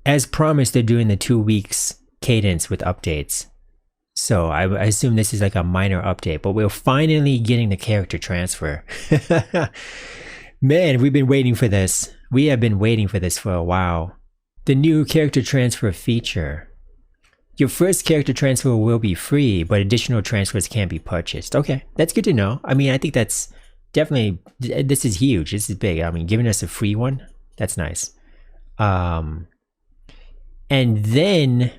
as promised, they're doing the 2 weeks cadence with updates. So I assume this is like a minor update, but we're finally getting the character transfer. Man, we've been waiting for this. We have been waiting for this for a while. The new character transfer feature. Your first character transfer will be free, but additional transfers can be purchased. Okay, that's good to know. I mean, I think that's definitely, this is huge. This is big. I mean, giving us a free one, that's nice. And then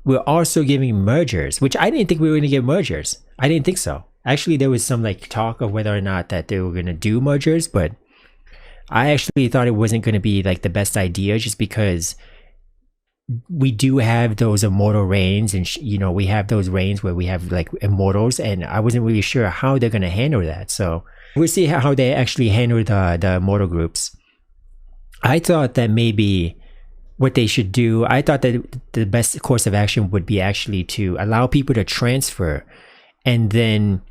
we're also giving mergers, which I didn't think we were going to get mergers. I didn't think so. Actually, there was some like talk of whether or not that they were going to do mergers, but I actually thought it wasn't going to be like the best idea, just because we do have those immortal reigns, and you know, we have those reigns where we have like immortals, and I wasn't really sure how they're going to handle that. So we'll see how they actually handle the immortal groups. I thought that maybe what they should do, I thought that the best course of action would be actually to allow people to transfer and then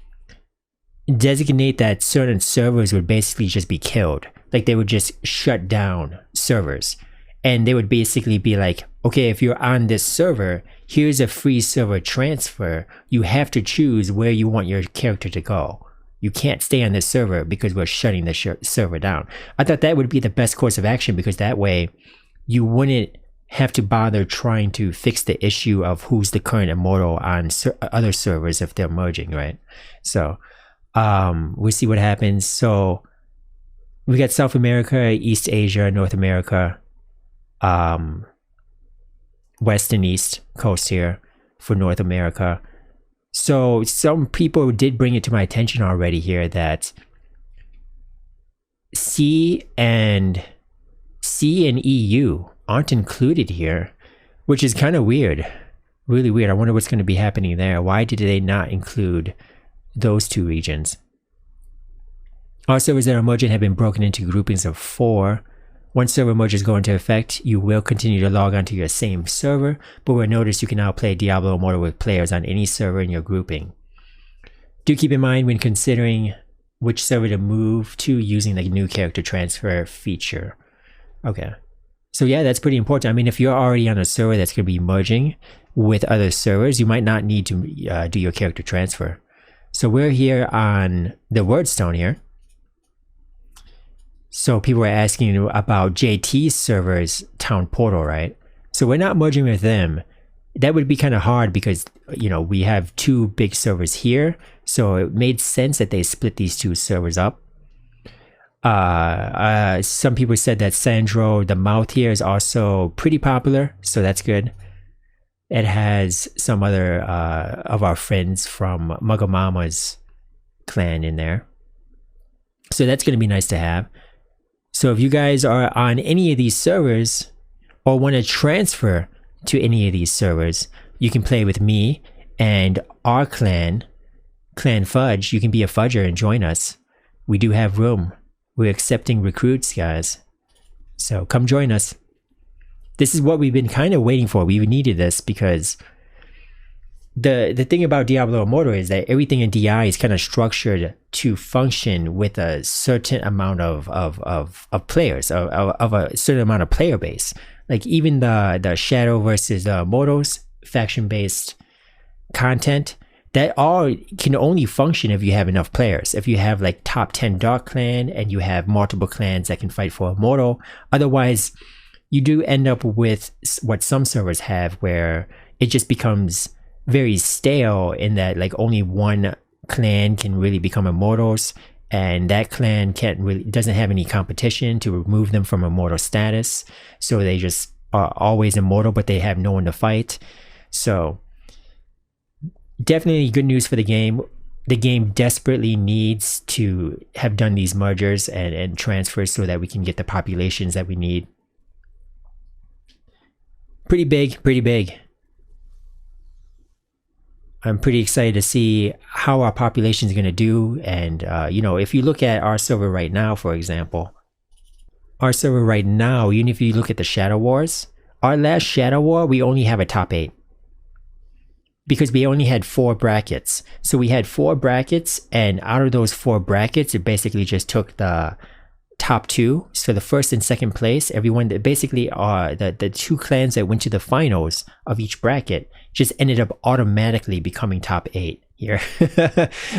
designate that certain servers would basically just be killed. Like they would just shut down servers, and they would basically be like, okay, if you're on this server, here's a free server transfer. You have to choose where you want your character to go. You can't stay on this server because we're shutting the server down. I thought that would be the best course of action, because that way you wouldn't have to bother trying to fix the issue of who's the current immortal on other servers if they're merging, right? So we'll see what happens. So we got South America, East Asia, North America, West and East Coast here for North America. So some people did bring it to my attention already here that C and EU aren't included here, which is kind of weird. Really weird. I wonder what's going to be happening there. Why did they not include those two regions? All servers that are merging have been broken into groupings of 4. Once server mergers go into effect, you will continue to log onto your same server, but we'll notice you can now play Diablo Immortal with players on any server in your grouping. Do keep in mind when considering which server to move to using the new character transfer feature. Okay. So yeah, that's pretty important. I mean, if you're already on a server that's going to be merging with other servers, you might not need to do your character transfer. So we're here on the Wordstone here. So people are asking about JT's server's town portal, right? So we're not merging with them. That would be kind of hard because, you know, we have 2 big servers here. So it made sense that they split these 2 servers up. Some people said that Sandro, the mouth here, is also pretty popular. So that's good. It has some other of our friends from Mugamama's clan in there. So that's going to be nice to have. So if you guys are on any of these servers or want to transfer to any of these servers, you can play with me and our clan, Clan Fudge. You can be a Fudger and join us. We do have room. We're accepting recruits, guys. So come join us. This is what we've been kind of waiting for. We needed this because the thing about Diablo Immortal is that everything in DI is kind of structured to function with a certain amount of players, of a certain amount of player base. Like even the Shadow versus the Immortals faction-based content, that all can only function if you have enough players. If you have like top 10 Dark Clan and you have multiple clans that can fight for Immortal. Otherwise, you do end up with what some servers have where it just becomes very stale in that like only one clan can really become immortals, and that clan doesn't have any competition to remove them from immortal status, so they just are always immortal but they have no one to fight. So definitely good news for the game. The game desperately needs to have done these mergers and transfers so that we can get the populations that we need. Pretty big. I'm pretty excited to see how our population is going to do. And, you know, if you look at our server right now, for example, our server right now, even if you look at the Shadow Wars, our last Shadow War, we only have a top 8. Because we only had 4 brackets. So we had 4 brackets, and out of those 4 brackets, it basically just took the top two, so the first and second place, everyone that basically are the two clans that went to the finals of each bracket just ended up automatically becoming top 8 here.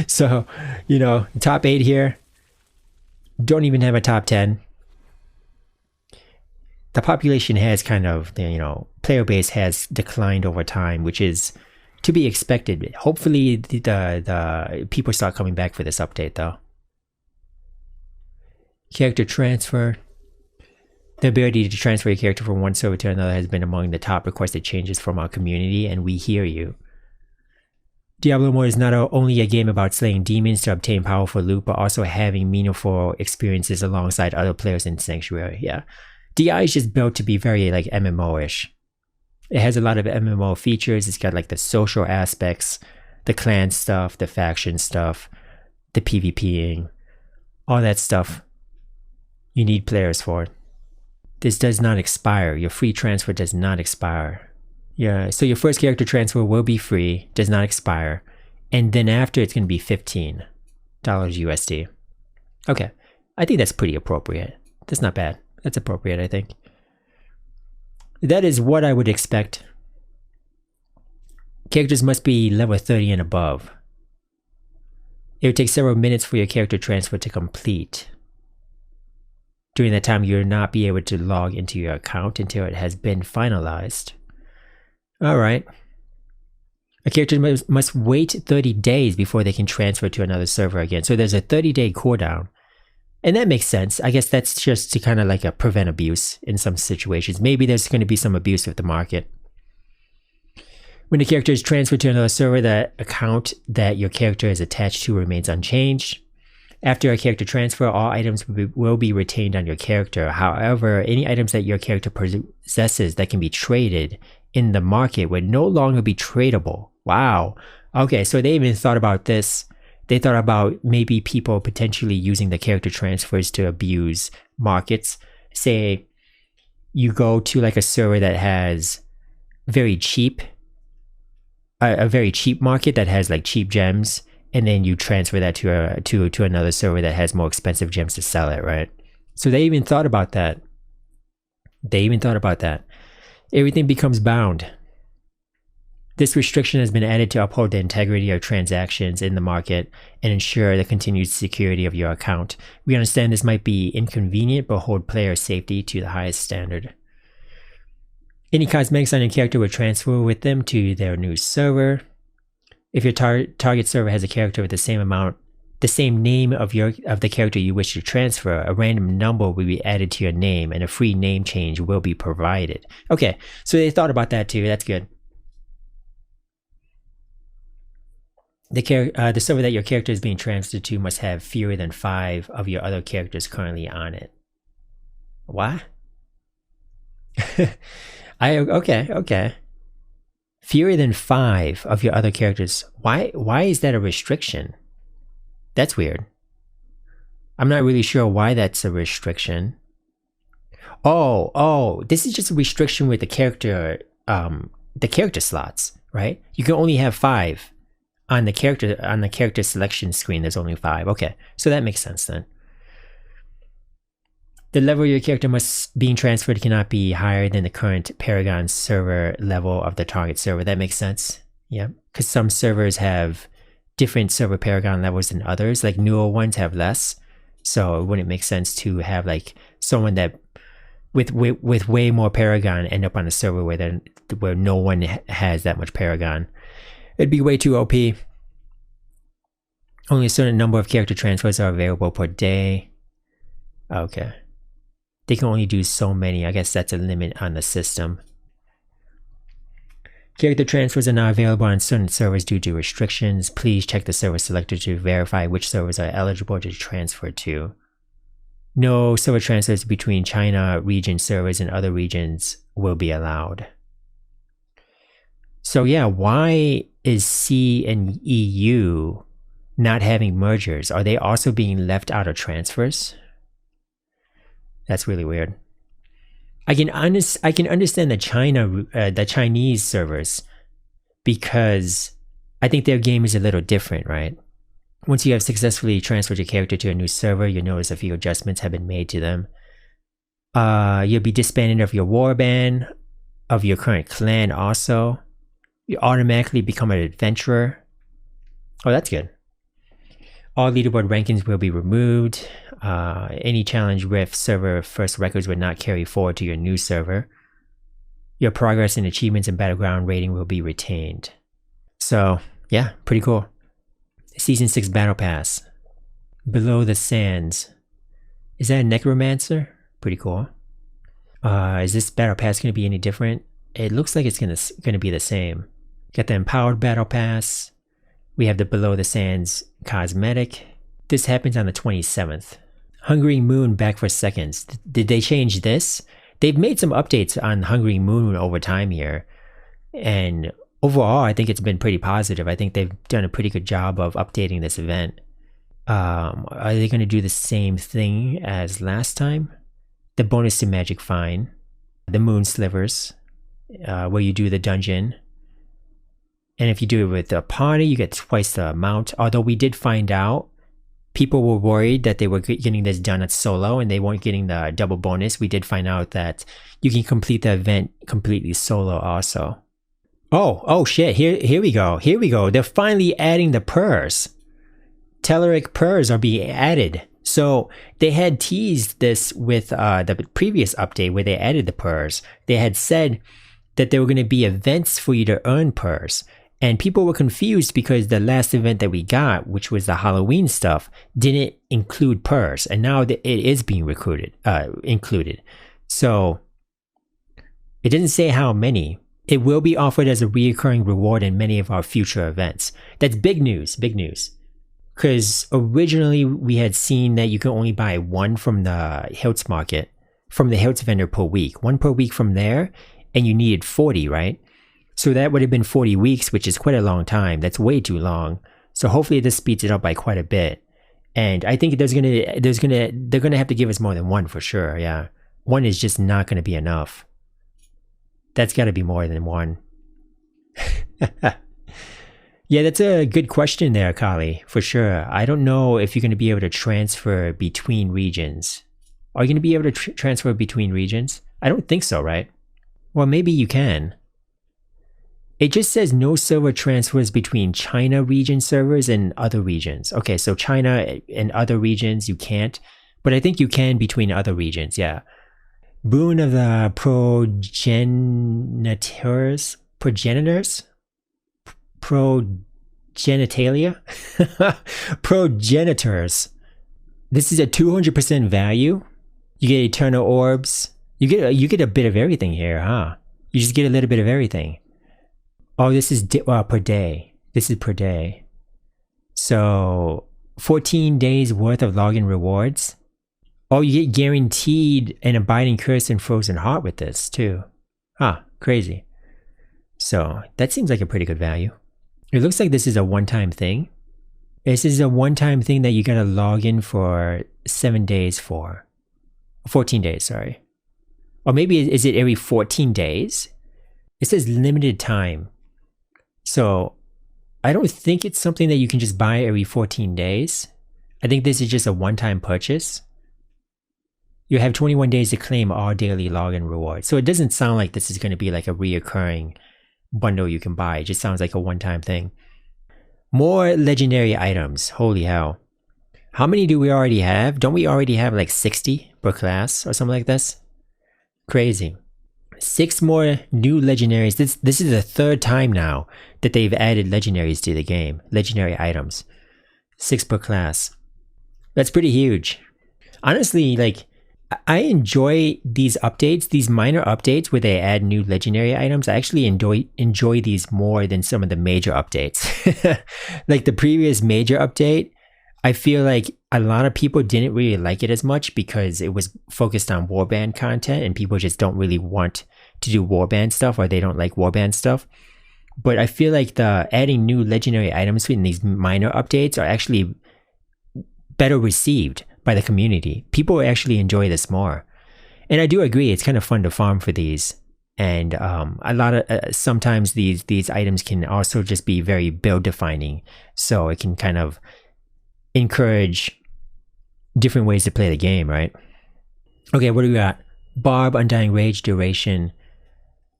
So, you know, top 8 here don't even have a top 10. The population has kind of, you know, player base has declined over time, which is to be expected. Hopefully the people start coming back for this update though. Character transfer. The ability to transfer a character from one server to another has been among the top requested changes from our community, and we hear you. Diablo Immortal is not only a game about slaying demons to obtain powerful loot, but also having meaningful experiences alongside other players in Sanctuary. Yeah. DI is just built to be very like MMO-ish. It has a lot of MMO features. It's got like the social aspects, the clan stuff, the faction stuff, the PvPing, all that stuff. You need players for it. This does not expire. Your free transfer does not expire. Yeah, so your first character transfer will be free, does not expire. And then after it's going to be $15 USD. Okay, I think that's pretty appropriate. That's not bad. That's appropriate, I think. That is what I would expect. Characters must be level 30 and above. It would take several minutes for your character transfer to complete. During that time, you will not be able to log into your account until it has been finalized. Alright. A character must wait 30 days before they can transfer to another server again. So there's a 30-day cooldown. And that makes sense. I guess that's just to kind of like prevent abuse in some situations. Maybe there's going to be some abuse of the market. When the character is transferred to another server, the account that your character is attached to remains unchanged. After a character transfer, all items will be retained on your character. However, any items that your character possesses that can be traded in the market would no longer be tradable. Wow. Okay, so they even thought about this. They thought about maybe people potentially using the character transfers to abuse markets. Say you go to like a server that has very cheap, a very cheap market that has like cheap gems, and then you transfer that to another server that has more expensive gems to sell it, right? So they even thought about that. Everything becomes bound. This restriction has been added to uphold the integrity of transactions in the market and ensure the continued security of your account. We understand this might be inconvenient, but hold player safety to the highest standard. Any cosmetics on your character will transfer with them to their new server. If your target server has a character with the same name of the character you wish to transfer, a random number will be added to your name and a free name change will be provided. Okay, so they thought about that too. That's good. The server that your character is being transferred to must have fewer than 5 of your other characters currently on it. What? Okay. Fewer than 5 of your other characters. Why is that a restriction? That's weird. I'm not really sure why that's a restriction. Oh, this is just a restriction with the character slots, right? You can only have 5. On the character selection screen, there's only 5. Okay, so that makes sense then. The level your character being transferred cannot be higher than the current Paragon server level of the target server. That makes sense. Yeah, because some servers have different server Paragon levels than others. Like newer ones have less, so it wouldn't make sense to have like someone that with way more Paragon end up on a server where no one has that much Paragon. It'd be way too OP. Only a certain number of character transfers are available per day. Okay. They can only do so many. I guess that's a limit on the system. Character transfers are not available on certain servers due to restrictions. Please check the server selector to verify which servers are eligible to transfer to. No server transfers between China region servers and other regions will be allowed. So yeah, why is C and EU not having mergers? Are they also being left out of transfers? That's really weird. I can understand the Chinese servers because I think their game is a little different, right? Once you have successfully transferred your character to a new server, you'll notice a few adjustments have been made to them. You'll be disbanded of your warband, of your current clan also. You automatically become an adventurer. Oh, that's good. All leaderboard rankings will be removed. Any challenge with server first records will not carry forward to your new server. Your progress and achievements and battleground rating will be retained. So, yeah, pretty cool. Season 6 Battle Pass. Below the Sands. Is that a Necromancer? Pretty cool. Is this Battle Pass going to be any different? It looks like it's going to be the same. Got the Empowered Battle Pass. We have the Below the Sands Cosmetic. This happens on the 27th. Hungering Moon back for seconds. Did they change this? They've made some updates on Hungering Moon over time here. And overall, I think it's been pretty positive. I think they've done a pretty good job of updating this event. Are they going to do the same thing as last time? The bonus to Magic Find. The Moon Slivers. Where you do the dungeon. And if you do it with a party, you get twice the amount. Although we did find out, people were worried that they were getting this done at solo and they weren't getting the double bonus. We did find out that you can complete the event completely solo also. Oh shit, here we go. Here we go. They're finally adding the purrs. Telluric purrs are being added. So they had teased this with the previous update where they added the purrs. They had said that there were going to be events for you to earn purrs. And people were confused because the last event that we got, which was the Halloween stuff, didn't include purrs. And now it is being included. So it didn't say how many. It will be offered as a recurring reward in many of our future events. That's big news, big news. Because originally we had seen that you can only buy one from the Hiltz market, from the Hiltz vendor per week. One per week from there, and you needed 40, right? So that would have been 40 weeks, which is quite a long time. That's way too long. So hopefully this speeds it up by quite a bit. And I think they're gonna have to give us more than one for sure. Yeah, one is just not gonna be enough. That's got to be more than one. Yeah, that's a good question there, Kali, for sure. I don't know if you're going to be able to transfer between regions. Are you going to be able to transfer between regions? I don't think so, right? Well, maybe you can. It just says no server transfers between China region servers and other regions. Okay, so China and other regions, you can't. But I think you can between other regions, yeah. Boon of the progenitors? Progenitalia? Progenitors. This is a 200% value. You get eternal orbs. You get a bit of everything here, huh? You just get a little bit of everything. Oh, this is per day. This is per day. So 14 days worth of login rewards. Oh, you get guaranteed an abiding curse and frozen heart with this too. Crazy. So that seems like a pretty good value. It looks like this is a one-time thing. This is a one-time thing that you gotta log in for 7 days for. 14 days, sorry. Or maybe is it every 14 days? It says limited time. So I don't think it's something that you can just buy every 14 days. I think this is just a one-time purchase. You have 21 days to claim all daily login rewards. So it doesn't sound like this is going to be like a reoccurring bundle you can buy. It just sounds like a one-time thing. More legendary items. Holy hell. How many do we already have? Don't we already have like 60 per class or something like this? Crazy. 6 more new legendaries. This is the 3rd time now that they've added legendaries to the game. Legendary items. 6 per class. That's pretty huge. Honestly, like, I enjoy these updates, these minor updates where they add new legendary items. I actually enjoy these more than some of the major updates. Like the previous major update, I feel like a lot of people didn't really like it as much because it was focused on warband content and people just don't really want to do warband stuff, or they don't like warband stuff. But I feel like the adding new legendary items in these minor updates are actually better received by the community. People actually enjoy this more. And I do agree, it's kind of fun to farm for these. And a lot of sometimes these items can also just be very build defining. So it can kind of encourage different ways to play the game, right? Okay, what do we got? Barb, Undying Rage, duration.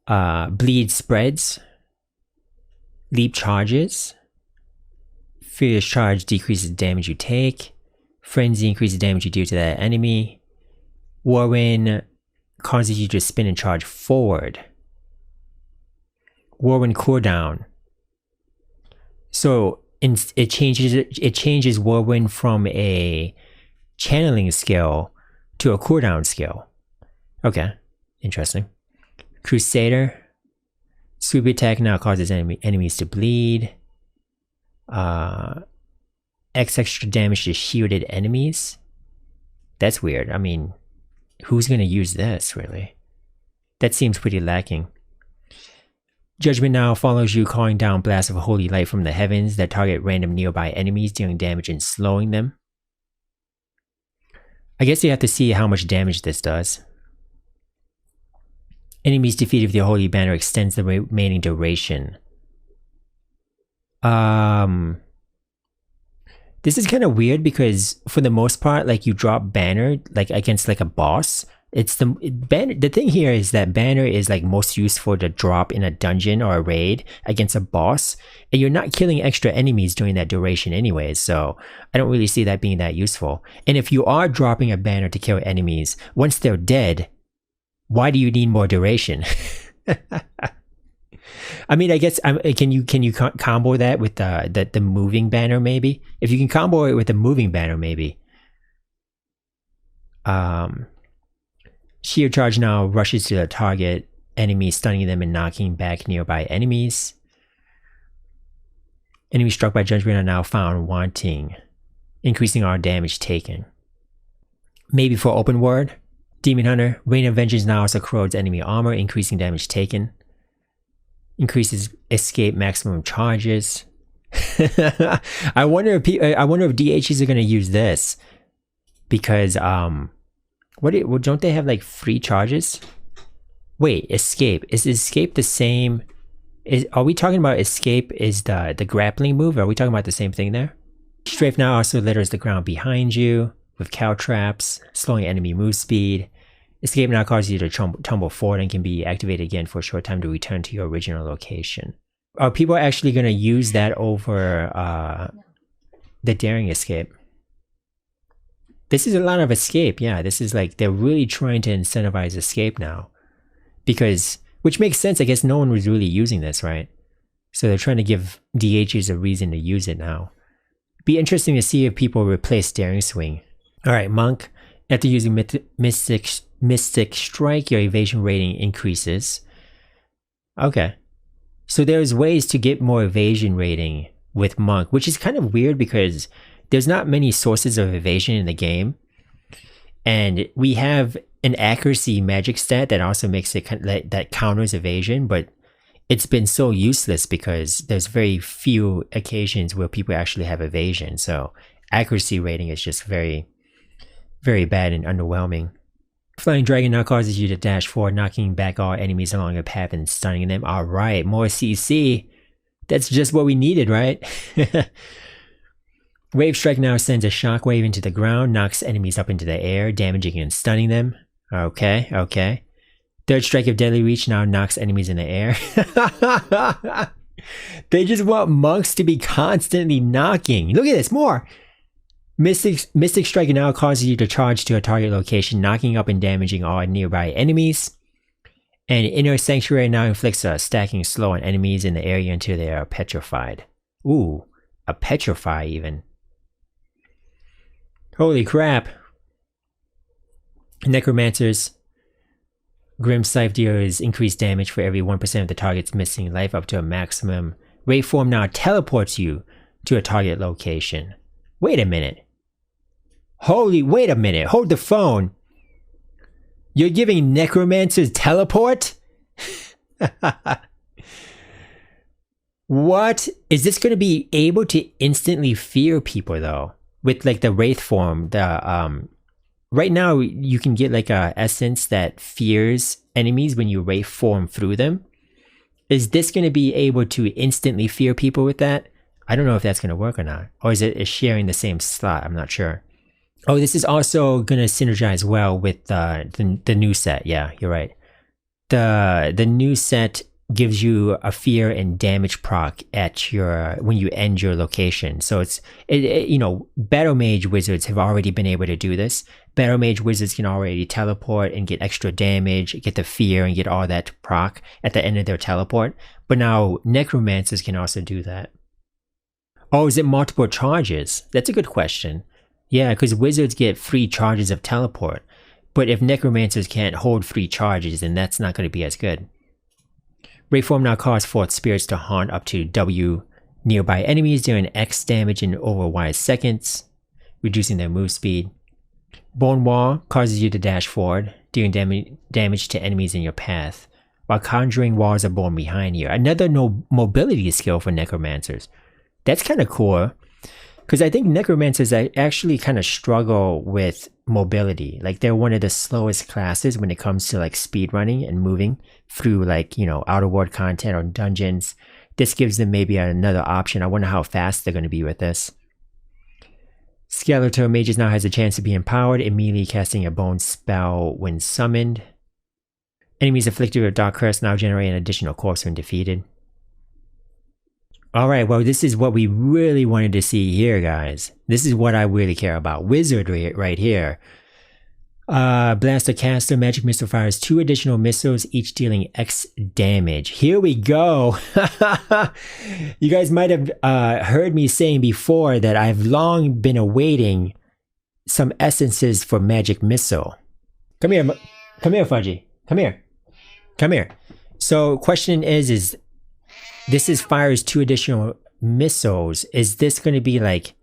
Bleed spreads. Leap charges. Furious Charge decreases the damage you take. Frenzy increases the damage you deal to that enemy. Whirlwind causes you to spin and charge forward. Whirlwind cooldown. So it changes Whirlwind from a channeling skill to a cooldown skill. Okay, interesting. Crusader. Sweep attack now causes enemies to bleed. X extra damage to shielded enemies. That's weird. I mean, who's gonna use this, really? That seems pretty lacking. Judgment now follows you, calling down blasts of holy light from the heavens that target random nearby enemies, dealing damage and slowing them. I guess you have to see how much damage this does. Enemies defeated with the holy banner extends the remaining duration. This is kind of weird because for the most part, like you drop banner like against like a boss. It's the banner. The thing here is that banner is like most useful to drop in a dungeon or a raid against a boss, and you're not killing extra enemies during that duration anyways. So I don't really see that being that useful. And if you are dropping a banner to kill enemies, once they're dead, why do you need more duration? I mean, I guess can you combo that with the moving banner maybe? If you can combo it with the moving banner maybe. Sheer Charge now rushes to the target enemy, stunning them and knocking back nearby enemies. Enemies struck by Judgment are now found wanting, increasing our damage taken. Maybe for open word. Demon Hunter, Rain of Vengeance now also corrodes enemy armor, increasing damage taken. Increases escape maximum charges. I wonder if DHs are going to use this because don't they have like free charges? Wait, escape. Is escape the same? Are we talking about escape is the grappling move? Are we talking about the same thing there? Strafe now also litters the ground behind you with cow traps, slowing enemy move speed. Escape now causes you to tumble forward and can be activated again for a short time to return to your original location. Are people actually going to use that over the daring escape? This is a lot of escape. Yeah, this is like they're really trying to incentivize escape now. Because, which makes sense, I guess no one was really using this, right? So they're trying to give DHs a reason to use it now. Be interesting to see if people replace daring swing. Alright, Monk. After using Mystic Strike, your evasion rating increases. Okay. So there's ways to get more evasion rating with Monk, which is kind of weird because there's not many sources of evasion in the game. And we have an accuracy magic stat that also makes it that counters evasion, but it's been so useless because there's very few occasions where people actually have evasion. So accuracy rating is just very, very bad and underwhelming. Flying Dragon now causes you to dash forward, knocking back all enemies along your path and stunning them. Alright, more CC. That's just what we needed, right? Wave Strike now sends a shockwave into the ground, knocks enemies up into the air, damaging and stunning them. Okay, okay. Third Strike of Deadly Reach now knocks enemies in the air. They just want monks to be constantly knocking. Look at this, more! Mystic Strike now causes you to charge to a target location, knocking up and damaging all nearby enemies. And Inner Sanctuary now inflicts a stacking slow on enemies in the area until they are petrified. Ooh, a petrify even. Holy crap. Necromancers. Grim Scythe deals increased damage for every 1% of the target's missing life up to a maximum. Ray Form now teleports you to a target location. Wait a minute. Wait a minute. Hold the phone. You're giving necromancers teleport? What? Is this going to be able to instantly fear people though? With like the wraith form, right now you can get like a essence that fears enemies when you wraith form through them. Is this going to be able to instantly fear people with that? I don't know if that's going to work or not. Or is it sharing the same slot? I'm not sure. Oh, this is also going to synergize well with the new set. Yeah, you're right. The new set gives you a fear and damage proc at your when you end your location. So you know, Battle Mage wizards have already been able to do this. Battle Mage wizards can already teleport and get extra damage, get the fear and get all that proc at the end of their teleport. But now necromancers can also do that. Oh, is it multiple charges? That's a good question. Yeah, because wizards get 3 charges of teleport. But if necromancers can't hold 3 charges, then that's not going to be as good. Rayform now causes 4 spirits to haunt up to W nearby enemies, doing X damage in over Y seconds, reducing their move speed. Bone Wall causes you to dash forward, dealing damage to enemies in your path, while conjuring walls are born behind you. Another mobility skill for necromancers. That's kind of cool, because I think necromancers actually kind of struggle with mobility. Like, they're one of the slowest classes when it comes to like speed running and moving through, like, you know, outer world content or dungeons. This gives them maybe another option. I wonder how fast they're going to be with this. Skeletal Mages now has a chance to be empowered, immediately casting a bone spell when summoned. Enemies afflicted with Dark Curse now generate an additional corpse when defeated. Alright, well, this is what we really wanted to see here, guys. This is what I really care about. Wizardry right here. Blaster Caster, Magic Missile fires 2 additional missiles, each dealing X damage. Here we go. You guys might have heard me saying before that I've long been awaiting some essences for Magic Missile. Come here, Fudgy. Come here. Come here. So, question is this fires 2 additional missiles. Is this going to be like,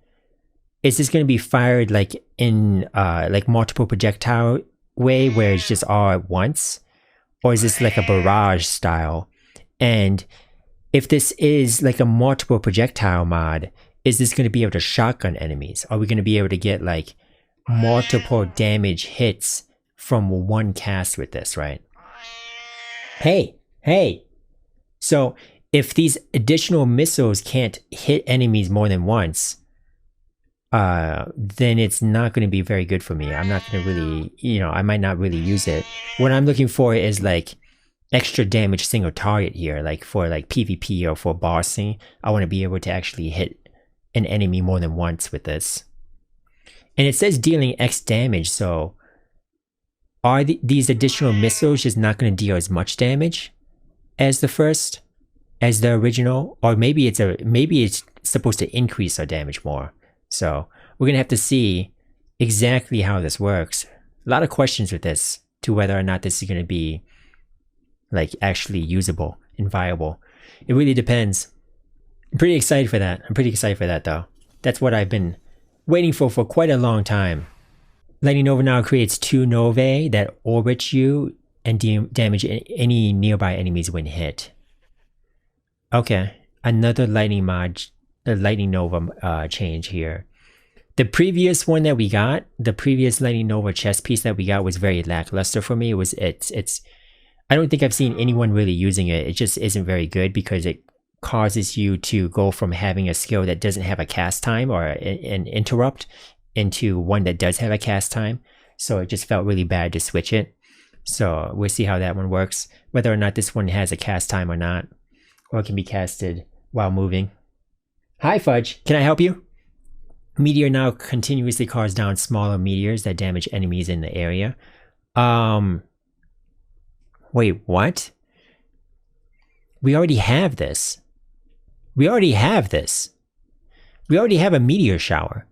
is this going to be fired like in like multiple projectile way where it's just all at once? Or is this like a barrage style? And if this is like a multiple projectile mod, is this going to be able to shotgun enemies? Are we going to be able to get like multiple damage hits from one cast with this, right? Hey. So if these additional missiles can't hit enemies more than once, then it's not going to be very good for me. I'm not going to really, you know, I might not really use it. What I'm looking for is like extra damage single target here, like for like PvP or for bossing. I want to be able to actually hit an enemy more than once with this. And it says dealing X damage, so are these additional missiles just not going to deal as much damage as the original? Or maybe it's supposed to increase our damage more. So we're going to have to see exactly how this works. A lot of questions with this to whether or not this is going to be like actually usable and viable. It really depends. I'm pretty excited for that though. That's what I've been waiting for quite a long time. Lightning Nova now creates 2 novae that orbit you and damage any nearby enemies when hit. Okay, another lightning Nova change here. The previous one that we got, the previous Lightning Nova chess piece that we got was very lackluster for me. I don't think I've seen anyone really using it. It just isn't very good because it causes you to go from having a skill that doesn't have a cast time or an interrupt into one that does have a cast time. So it just felt really bad to switch it. So we'll see how that one works, whether or not this one has a cast time or not, or it can be casted while moving. Hi Fudge, can I help you? Meteor now continuously cars down smaller meteors that damage enemies in the area. Wait, what? We already have this. We already have a meteor shower.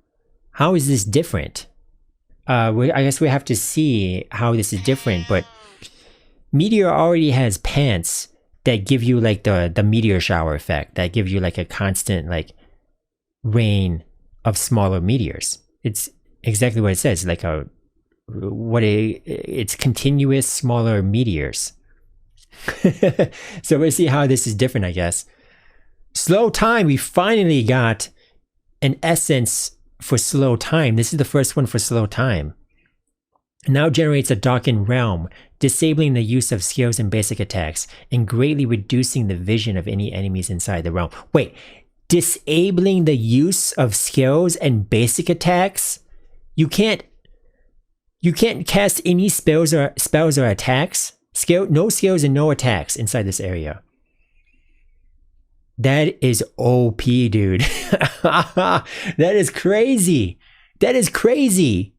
How is this different? I guess we have to see how this is different, but Meteor already has pants that give you like the meteor shower effect, that give you like a constant like rain of smaller meteors. It's exactly what it says, like it's continuous smaller meteors. So we'll see how this is different, I guess. Slow time, we finally got an essence for slow time. This is the first one for slow time. Now generates a darkened realm, disabling the use of skills and basic attacks, and greatly reducing the vision of any enemies inside the realm. Wait, disabling the use of skills and basic attacks. You can't cast any spells or attacks. No skills and no attacks inside this area. That is OP, dude. That is crazy. That is crazy.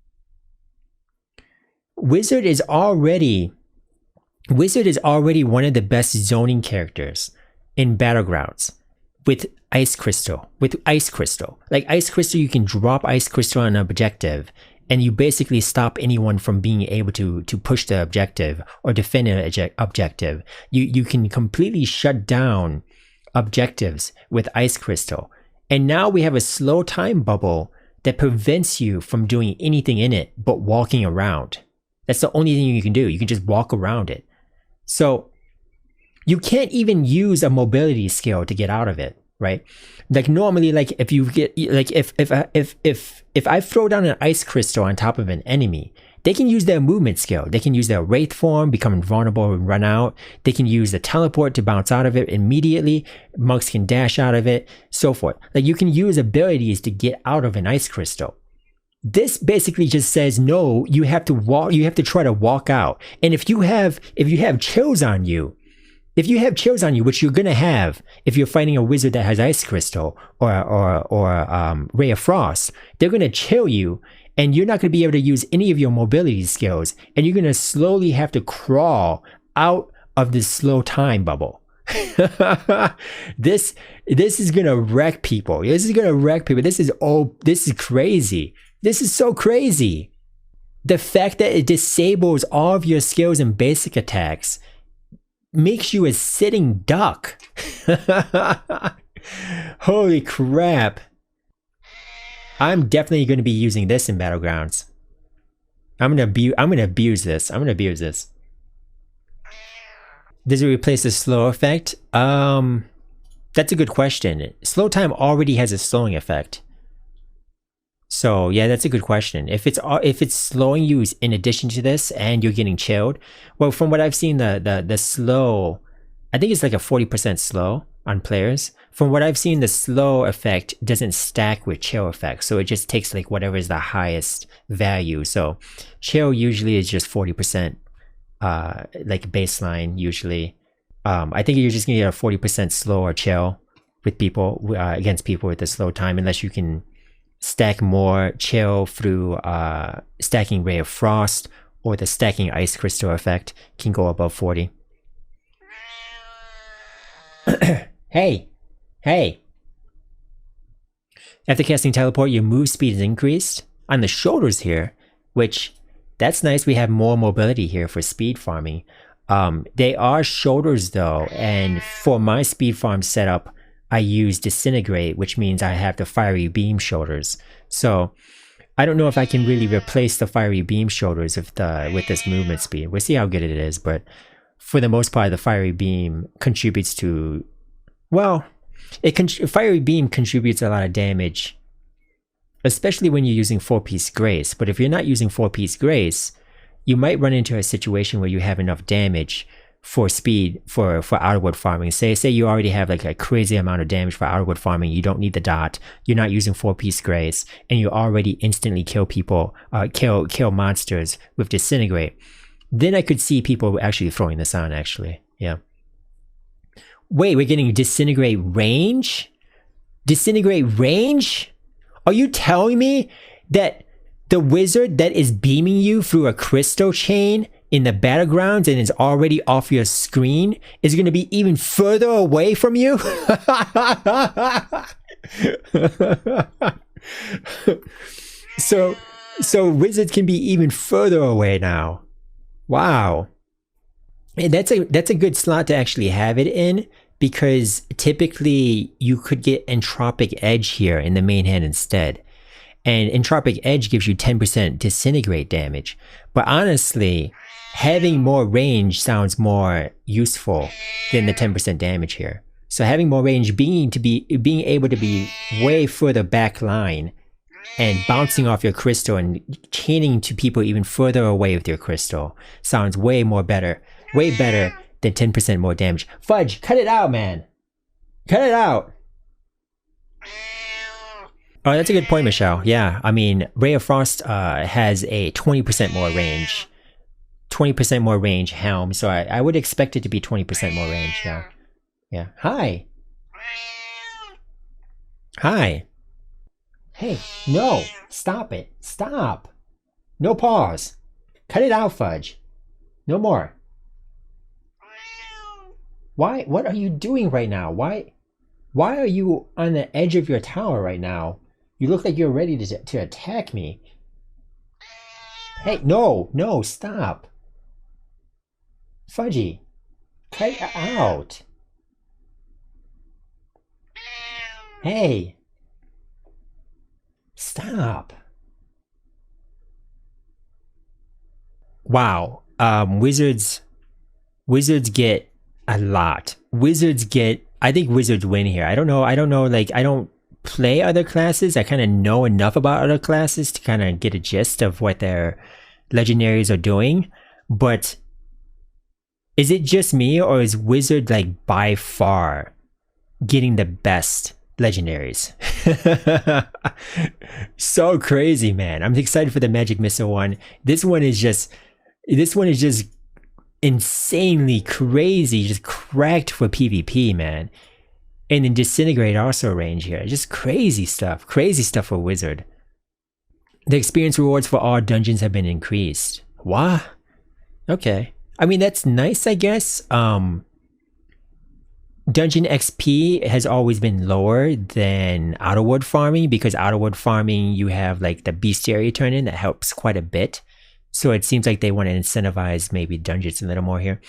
Wizard is already one of the best zoning characters in Battlegrounds with Ice Crystal. Like Ice Crystal, you can drop Ice Crystal on an objective and you basically stop anyone from being able to push the objective or defend an objective. You can completely shut down objectives with Ice Crystal. And now we have a slow time bubble that prevents you from doing anything in it but walking around. That's the only thing you can do. You can just walk around it. So you can't even use a mobility skill to get out of it, right? Like normally, like if you get like if I throw down an Ice Crystal on top of an enemy, they can use their movement skill. They can use their Wraith form, become invulnerable and run out. They can use the teleport to bounce out of it immediately. Monks can dash out of it, so forth. Like you can use abilities to get out of an Ice Crystal. This basically just says, no, you have to walk, you have to try to walk out. And if you have chills on you, which you're gonna have if you're fighting a wizard that has Ice Crystal or Ray of Frost, they're gonna chill you. And you're not going to be able to use any of your mobility skills. And you're going to slowly have to crawl out of this slow time bubble. This is going to wreck people. This is crazy. This is so crazy. The fact that it disables all of your skills and basic attacks makes you a sitting duck. Holy crap. I'm definitely going to be using this in Battlegrounds. I'm going to abuse this. Does it replace the slow effect? That's a good question. Slow time already has a slowing effect. So yeah, that's a good question. If it's slowing you in addition to this and you're getting chilled, well, from what I've seen, the slow, I think it's like a 40% slow on players. From what I've seen, the slow effect doesn't stack with chill effect. So it just takes like whatever is the highest value. So chill usually is just 40%, like baseline usually. I think you're just gonna get a 40% slow or chill with people, against people with the slow time, unless you can stack more chill through stacking Ray of Frost, or the stacking Ice Crystal effect can go above 40. Hey. After casting teleport, your move speed is increased on the shoulders here, which that's nice. We have more mobility here for speed farming. They are shoulders though, and for my speed farm setup, I use Disintegrate, which means I have the Fiery Beam shoulders. So I don't know if I can really replace the Fiery Beam shoulders with this movement speed. We'll see how good it is, but for the most part, the Fiery Beam contributes to, well, Fiery Beam contributes a lot of damage, especially when you're using 4-piece Grace. But if you're not using 4-piece Grace, you might run into a situation where you have enough damage for speed for outward farming. Say you already have like a crazy amount of damage for outward farming. You don't need the dot. You're not using 4-piece Grace, and you already instantly kill people, kill monsters with Disintegrate. Then I could see people actually throwing this on. Actually, yeah. Wait, we're getting Disintegrate range? Disintegrate range? Are you telling me that the wizard that is beaming you through a crystal chain in the battlegrounds and is already off your screen is going to be even further away from you? So wizards can be even further away now. Wow. And that's a good slot to actually have it in, because typically you could get Entropic Edge here in the main hand instead. And Entropic Edge gives you 10% Disintegrate damage. But honestly, having more range sounds more useful than the 10% damage here. So having more range, being able to be way further back line and bouncing off your crystal and chaining to people even further away with your crystal sounds way better than 10% more damage. Fudge, cut it out, man. Cut it out. Oh, that's a good point, Michelle. Yeah, I mean, Ray of Frost has a 20% more range, 20% more range helm, so I would expect it to be 20% more range. Yeah, yeah. Hi, hi. Hey, no, stop it, stop. No pause. Cut it out, Fudge. No more. Why? What are you doing right now? Why? Why are you on the edge of your tower right now? You look like you're ready to attack me. Hey, no, no, stop. Fudgy, cut it out. Hey, stop. Wow. Wizards get a lot. Wizards get. I think wizards win here. I don't know. I don't know. Like I don't play other classes. I kind of know enough about other classes to kind of get a gist of what their legendaries are doing. But is it just me, or is wizard like by far getting the best legendaries? So crazy, man. I'm excited for the Magic Missile one. This one is just insanely crazy, just cracked for PvP, man. And then Disintegrate also range here. Just crazy stuff for Wizard. The experience rewards for all dungeons have been increased. What? Okay. I mean, that's nice, I guess. Dungeon XP has always been lower than Outerworld farming, because Outerworld farming, you have like the bestiary turn in that helps quite a bit. So it seems like they want to incentivize maybe dungeons a little more here.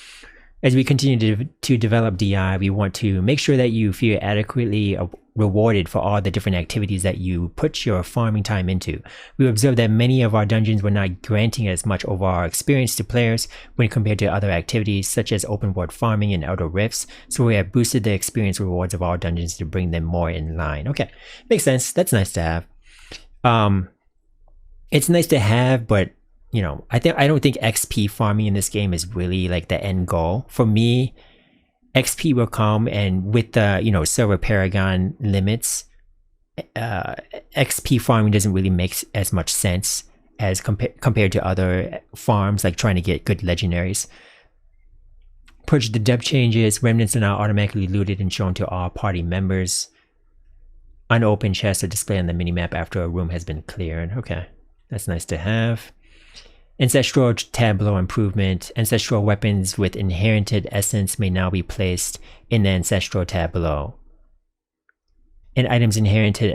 As we continue to develop DI, we want to make sure that you feel adequately rewarded for all the different activities that you put your farming time into. We observed that many of our dungeons were not granting as much overall experience to players when compared to other activities such as open world farming and Outer Rifts, so we have boosted the experience rewards of our dungeons to bring them more in line. Okay, makes sense. That's nice to have. It's nice to have, but you know, I don't think XP farming in this game is really like the end goal. For me, XP will come, and with the, you know, server paragon limits, XP farming doesn't really make as much sense as compared to other farms, like trying to get good legendaries. Purge the depth changes. Remnants are now automatically looted and shown to all party members. Unopened chests are displayed on the minimap after a room has been cleared. Okay, that's nice to have. Ancestral Tableau improvement. Ancestral weapons with inherited essence may now be placed in the Ancestral Tableau. An item's inherited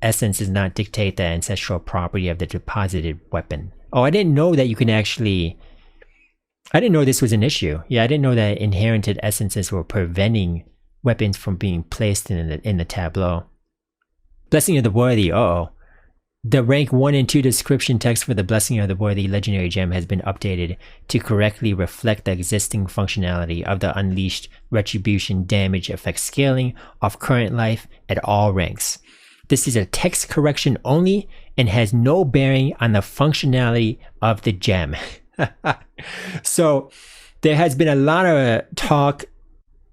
essence does not dictate the ancestral property of the deposited weapon. Oh, I didn't know that you can actually... I didn't know this was an issue. Yeah, I didn't know that inherited essences were preventing weapons from being placed in the tableau. Blessing of the Worthy. Uh-oh. The rank 1 and 2 description text for the Blessing of the Worthy legendary gem has been updated to correctly reflect the existing functionality of the Unleashed Retribution damage effect scaling of current life at all ranks. This is a text correction only and has no bearing on the functionality of the gem. So there has been a lot of talk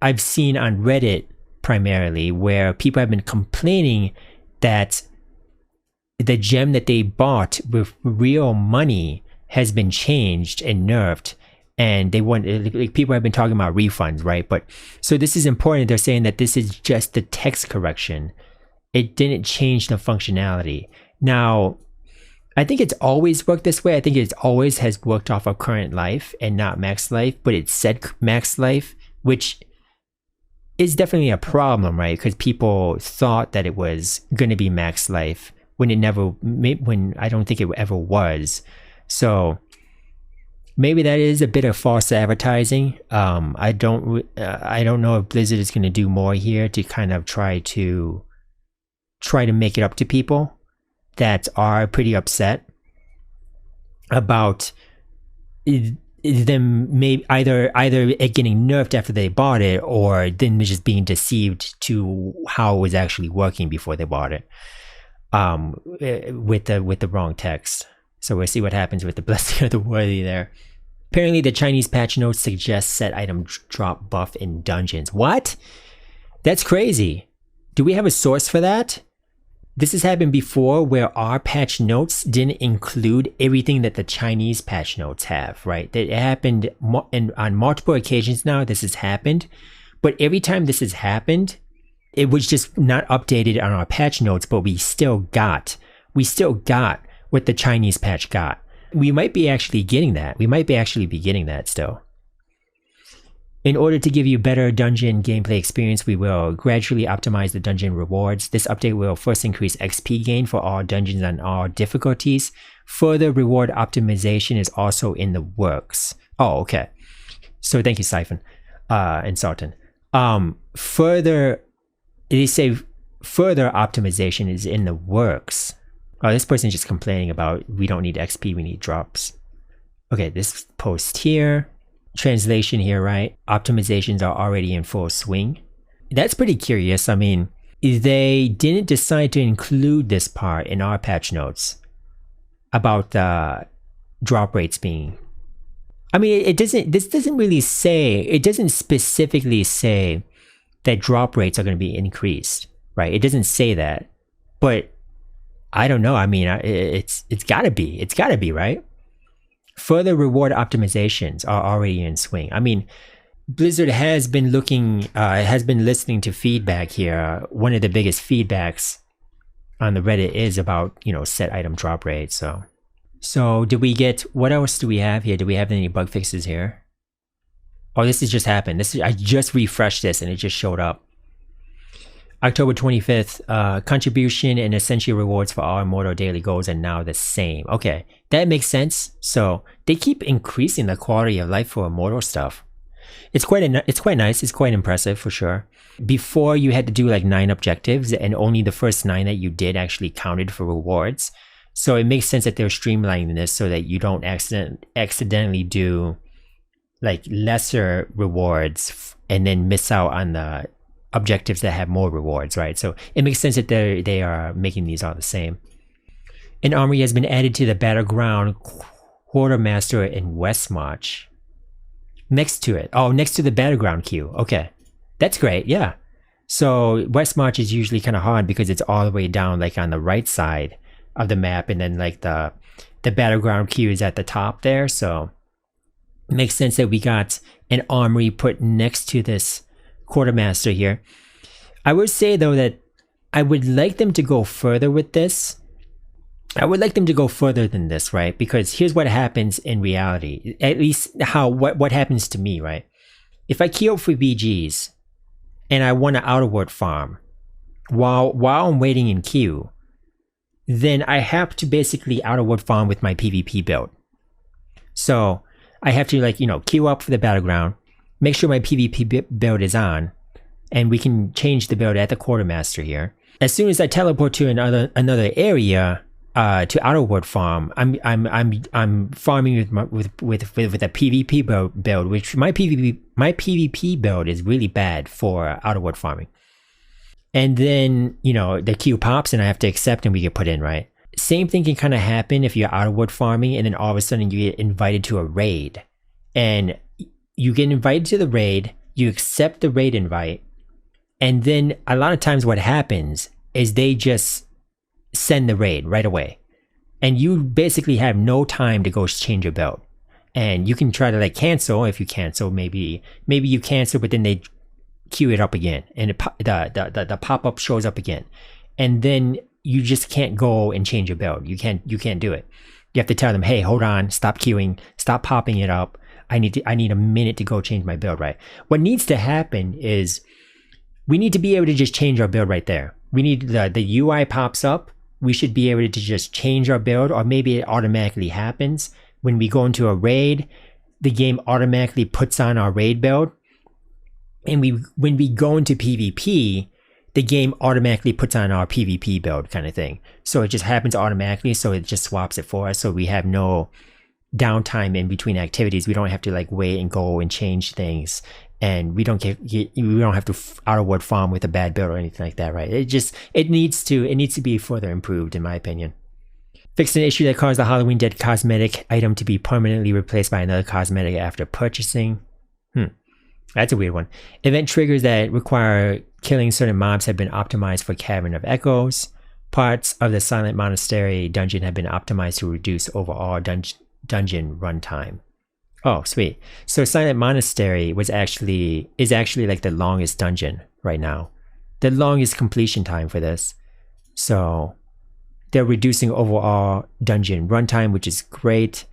I've seen on Reddit primarily, where people have been complaining that the gem that they bought with real money has been changed and nerfed, and they want, like, people have been talking about refunds, right? But so this is important. They're saying that this is just the text correction. It didn't change the functionality. Now, I think it's always worked this way. I think it always has worked off of current life and not max life, but it said max life, which is definitely a problem, right? Because people thought that it was going to be max life when it never, when I don't think it ever was. So maybe that is a bit of false advertising. I don't know if Blizzard is going to do more here to kind of try to make it up to people that are pretty upset about them, maybe either it getting nerfed after they bought it, or them just being deceived to how it was actually working before they bought it, with the wrong text. So we'll see what happens with the Blessing of the Worthy there. Apparently the Chinese patch notes suggest set item drop buff in dungeons. What? That's crazy. Do we have a source for that? This has happened before where our patch notes didn't include everything that the Chinese patch notes have, right? It happened on multiple occasions now. This has happened. But every time this has happened, it was just not updated on our patch notes, but we still got what the Chinese patch got. We might be actually getting that. We might be actually be getting that still. In order to give you better dungeon gameplay experience, we will gradually optimize the dungeon rewards. This update will first increase XP gain for all dungeons and all difficulties. Further reward optimization is also in the works. Oh, okay. So thank you, Siphon and Sultan. They say further optimization is in the works. Oh, this person's just complaining about we don't need XP, we need drops. Okay, this post here. Translation here, right? Optimizations are already in full swing. That's pretty curious. I mean, they didn't decide to include this part in our patch notes about the drop rates being. I mean, this doesn't really say, it doesn't specifically say that drop rates are going to be increased, right? It doesn't say that, but I don't know. I mean, it's gotta be, right? Further reward optimizations are already in swing. I mean, Blizzard has been listening to feedback here. One of the biggest feedbacks on the Reddit is about, set item drop rates. So did we get, what else do we have here? Do we have any bug fixes here? Oh, this has just happened. I just refreshed this and it just showed up. October 25th, contribution and essential rewards for all Immortal daily goals are now the same. Okay, that makes sense. So they keep increasing the quality of life for Immortal stuff. It's quite nice. It's quite impressive for sure. Before you had to do like 9 objectives and only the first 9 that you did actually counted for rewards. So it makes sense that they're streamlining this so that you don't accidentally do like lesser rewards and then miss out on the objectives that have more rewards, right? So it makes sense that they are making these all the same. An armory has been added to the Battleground Quartermaster in Westmarch. Next to it. Oh, next to the Battleground queue. Okay. That's great, yeah. So Westmarch is usually kind of hard because it's all the way down like on the right side of the map, and then like the Battleground queue is at the top there. So it makes sense that we got an armory put next to this Quartermaster here. I would say though that I would like them to go further with this. I would like them to go further than this, right? Because here's what happens in reality. At least what happens to me, right? If I queue up for BGs and I want to outerward farm while I'm waiting in queue, then I have to basically outerward farm with my PvP build. So I have to queue up for the Battleground, make sure my PvP build is on, and we can change the build at the Quartermaster here. As soon as I teleport to another area to outerward farm, I'm farming with a PvP build, which my PvP build is really bad for outerward farming. And then the queue pops and I have to accept and we get put in, right? Same thing can kind of happen if you're outerward farming and then all of a sudden you get invited to a raid, and you get invited to the raid, you accept the raid invite, and then a lot of times what happens is they just send the raid right away. And you basically have no time to go change your build. And you can try to cancel. If you cancel, maybe you cancel, but then they queue it up again. And the pop-up shows up again. And then you just can't go and change your build. You can't do it. You have to tell them, hey, hold on, stop queuing, stop popping it up. I need a minute to go change my build, right? What needs to happen is we need to be able to just change our build right there. We need the UI pops up. We should be able to just change our build, or maybe it automatically happens. When we go into a raid, the game automatically puts on our raid build. And when we go into PvP, the game automatically puts on our PvP build kind of thing. So it just happens automatically, so it just swaps it for us, so we have no downtime in between activities. We don't have to wait and go and change things, and we don't have to outerward farm with a bad build or anything like that, right? It needs to be further improved, in my opinion. Fixed an issue that caused the Halloween Dead cosmetic item to be permanently replaced by another cosmetic after purchasing. That's a weird one. Event triggers that require killing certain mobs have been optimized for Cavern of Echoes. Parts of the Silent Monastery dungeon have been optimized to reduce overall dungeon runtime. Oh, sweet. So Silent Monastery is actually like the longest dungeon right now. The longest completion time for this. So they're reducing overall dungeon runtime, which is great.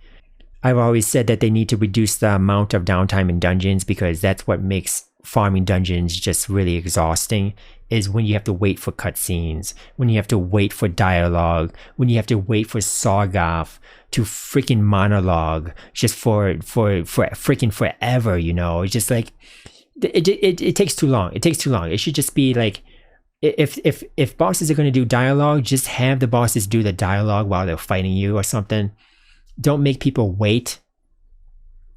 I've always said that they need to reduce the amount of downtime in dungeons because that's what makes farming dungeons just really exhausting, is when you have to wait for cutscenes, when you have to wait for dialogue, when you have to wait for Sargoth to freaking monologue just for freaking forever, you know? It's just like, it takes too long. It takes too long. It should just be like, if bosses are going to do dialogue, just have the bosses do the dialogue while they're fighting you or something. Don't make people wait.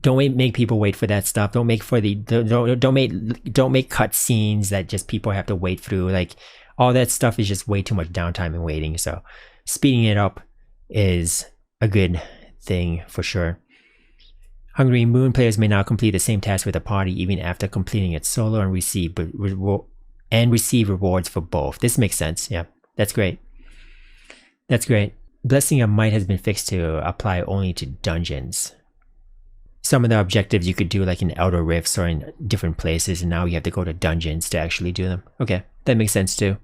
Don't make people wait for that stuff. Don't make cut scenes that just people have to wait through. Like, all that stuff is just way too much downtime and waiting. So speeding it up is a good thing for sure. Hungry Moon players may now complete the same task with a party even after completing it solo and receive rewards for both. This makes sense. Yeah, that's great. That's great. Blessing of Might has been fixed to apply only to dungeons. Some of the objectives you could do like in Outer Rifts or in different places, and now you have to go to dungeons to actually do them. Okay, that makes sense too.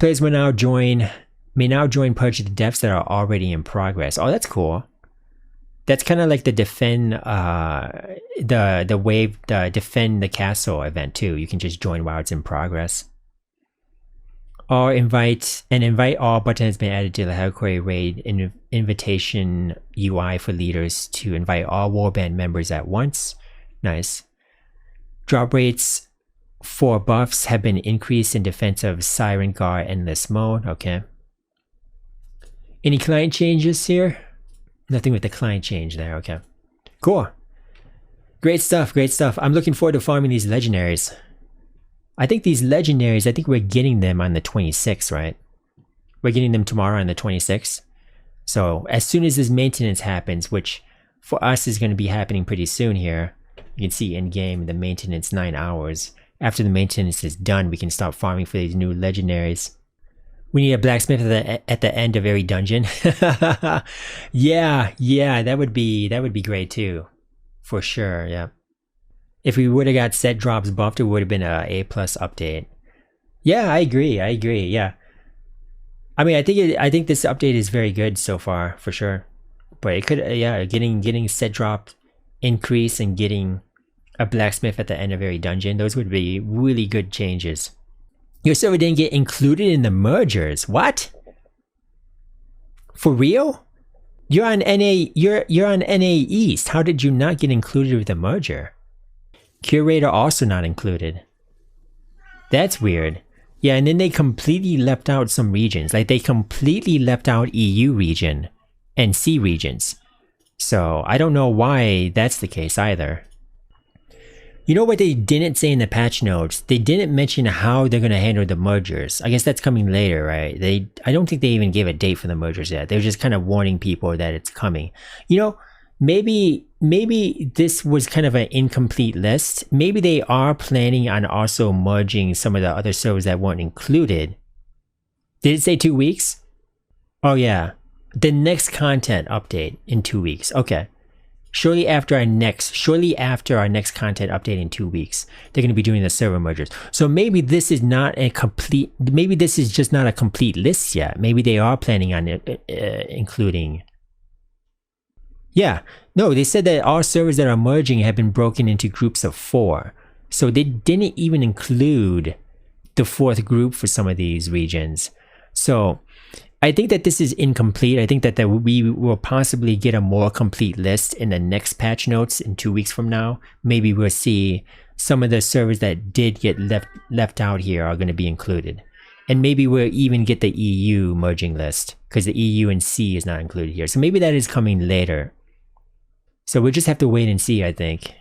Players may now join Purge the Depths that are already in progress. Oh, that's cool. That's kind of like the defend defend the castle event too. You can just join while it's in progress. Or invite all button has been added to the Hellcore Raid invitation UI for leaders to invite all warband members at once. Nice. Drop rates for buffs have been increased in defense of Siren Guard Endless Mode. Okay. Any client changes here? Nothing with the client change there. Okay. Cool. Great stuff. Great stuff. I'm looking forward to farming these legendaries. I think these legendaries, I think we're getting them on the 26th, right? We're getting them tomorrow on the 26th. So as soon as this maintenance happens, which for us is going to be happening pretty soon here, you can see in game the maintenance 9 hours. After the maintenance is done, we can start farming for these new legendaries. We need a blacksmith at the end of every dungeon. yeah, that would be great too, for sure. Yeah. If we would have got set drops buffed, it would have been a A+ update. Yeah, I agree. Yeah. I mean, I think this update is very good so far, for sure. But it could, yeah, getting set drop increase and getting a blacksmith at the end of every dungeon, those would be really good changes. Your server didn't get included in the mergers. What? For real? You're on NA. You're on NA East. How did you not get included with the merger? Curator also not included. That's weird. Yeah, and then they completely left out some regions. Like, they completely left out EU region and C regions. So I don't know why that's the case either. You know what they didn't say in the patch notes? They didn't mention how they're going to handle the mergers. I guess that's coming later, right? I don't think they even gave a date for the mergers yet. They're just kind of warning people that it's coming. You know, maybe this was kind of an incomplete list. Maybe they are planning on also merging some of the other servers that weren't included. Did it say 2 weeks? Oh yeah, the next content update in 2 weeks. Okay. Shortly after our next content update in 2 weeks, they're going to be doing the server mergers. So maybe this is not a complete, maybe this is just not a complete list yet. Maybe they are planning on including. Yeah, no, they said that all servers that are merging have been broken into groups of 4. So they didn't even include the 4th group for some of these regions. So I think that this is incomplete. I think that we will possibly get a more complete list in the next patch notes in 2 weeks from now. Maybe we'll see some of the servers that did get left out here are going to be included. And maybe we'll even get the EU merging list, because the EU and C is not included here. So maybe that is coming later. So we'll just have to wait and see, I think.